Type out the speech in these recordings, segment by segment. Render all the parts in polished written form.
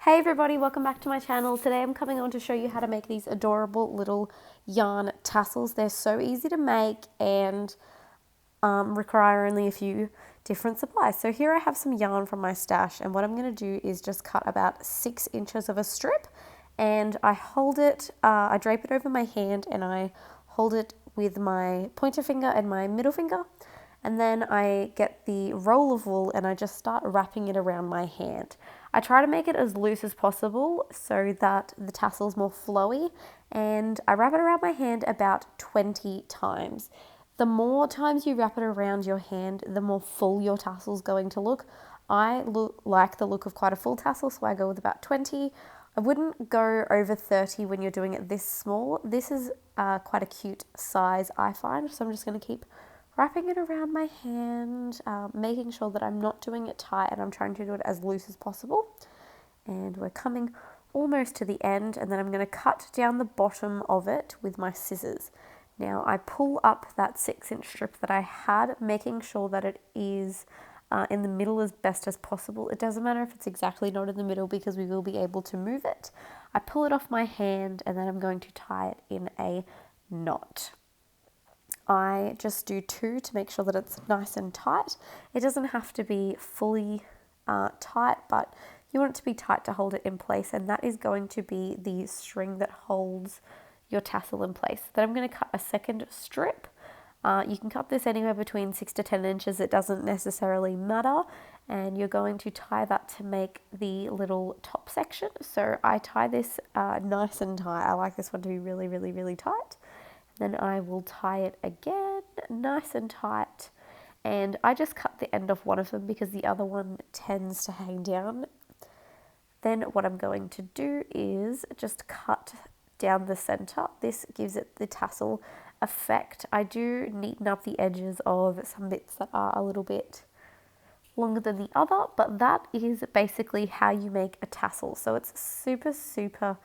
Hey everybody, welcome back to my channel. Today I'm coming on to show you how to make these adorable little yarn tassels. They're so easy to make and require only a few different supplies. So here I have some yarn from my stash, and what I'm going to do is just cut about 6 inches of a strip, and I hold it, I drape it over my hand, and I hold it with my pointer finger and my middle finger. And then I get the roll of wool and I just start wrapping it around my hand. I try to make it as loose as possible so that the tassel's more flowy, and I wrap it around my hand about 20 times. The more times you wrap it around your hand, the more full your tassel's going to look. I like the look of quite a full tassel, so I go with about 20. I wouldn't go over 30 when you're doing it this small. This is quite a cute size, I find, so I'm just going to keep wrapping it around my hand, making sure that I'm not doing it tight and I'm trying to do it as loose as possible. And we're coming almost to the end, and then I'm going to cut down the bottom of it with my scissors. Now I pull up that 6-inch strip that I had, making sure that it is in the middle as best as possible. It doesn't matter if it's exactly not in the middle because we will be able to move it. I pull it off my hand and then I'm going to tie it in a knot. I just do 2 to make sure that it's nice and tight. It doesn't have to be fully tight, but you want it to be tight to hold it in place, and that is going to be the string that holds your tassel in place. Then I'm going to cut a second strip. You can cut this anywhere between 6 to 10 inches. It doesn't necessarily matter, and you're going to tie that to make the little top section. So I tie this nice and tight. I like this one to be really, really, really tight. Then I will tie it again, nice and tight. And I just cut the end off one of them because the other one tends to hang down. Then what I'm going to do is just cut down the center. This gives it the tassel effect. I do neaten up the edges of some bits that are a little bit longer than the other, but that is basically how you make a tassel. So it's super, super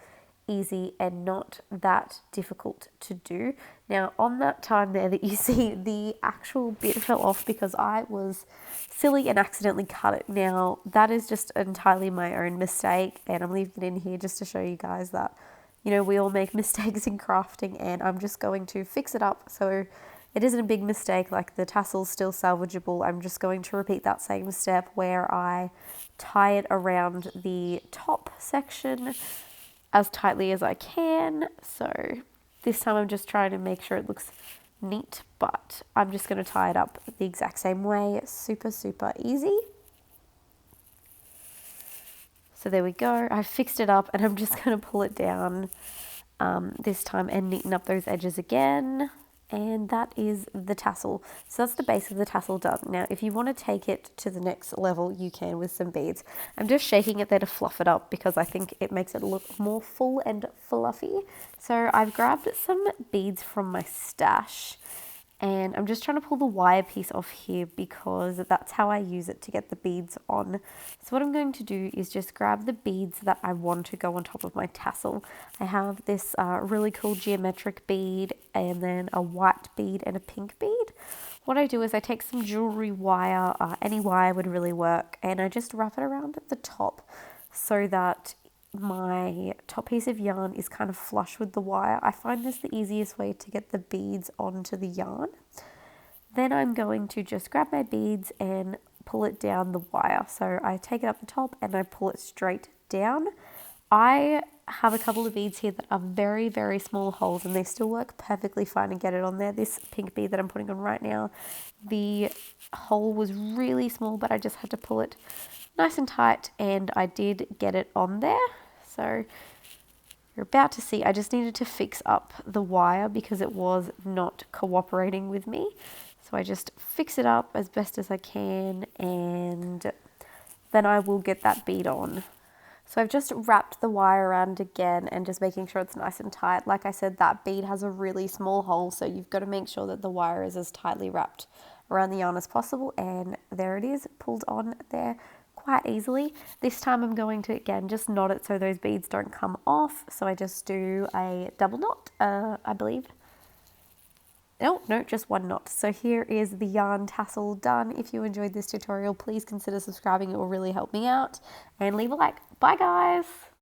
easy and not that difficult to do. Now on that time there that you see, the actual bit fell off because I was silly and accidentally cut it. Now that is just entirely my own mistake, and I'm leaving it in here just to show you guys that, you know, we all make mistakes in crafting, and I'm just going to fix it up so it isn't a big mistake. Like, the tassel's still salvageable. I'm just going to repeat that same step where I tie it around the top section as tightly as I can. So this time I'm just trying to make sure it looks neat, but I'm just going to tie it up the exact same way. Super, super easy. So there we go. I fixed it up, and I'm just going to pull it down this time and neaten up those edges again. And that is the tassel. So that's the base of the tassel done. Now, if you want to take it to the next level, you can with some beads. I'm just shaking it there to fluff it up because I think it makes it look more full and fluffy. So I've grabbed some beads from my stash, and I'm just trying to pull the wire piece off here because that's how I use it to get the beads on. So what I'm going to do is just grab the beads that I want to go on top of my tassel. I have this really cool geometric bead, and then a white bead and a pink bead. What I do is I take some jewelry wire, any wire would really work, and I just wrap it around at the top so that my top piece of yarn is kind of flush with the wire. I find this the easiest way to get the beads onto the yarn. Then I'm going to just grab my beads and pull it down the wire. So I take it up the top and I pull it straight down. I have a couple of beads here that are very, very small holes, and they still work perfectly fine to get it on there. This pink bead that I'm putting on right now, the hole was really small, but I just had to pull it nice and tight, and I did get it on there. So you're about to see, I just needed to fix up the wire because it was not cooperating with me. So I just fix it up as best as I can, and then I will get that bead on. So I've just wrapped the wire around again and just making sure it's nice and tight. Like I said, that bead has a really small hole, so you've got to make sure that the wire is as tightly wrapped around the yarn as possible. And there it is, pulled on there quite easily. This time I'm going to, again, just knot it so those beads don't come off. So I just do a double knot, I believe. Oh, no, just one knot. So here is the yarn tassel done. If you enjoyed this tutorial, please consider subscribing. It will really help me out. And leave a like. Bye, guys.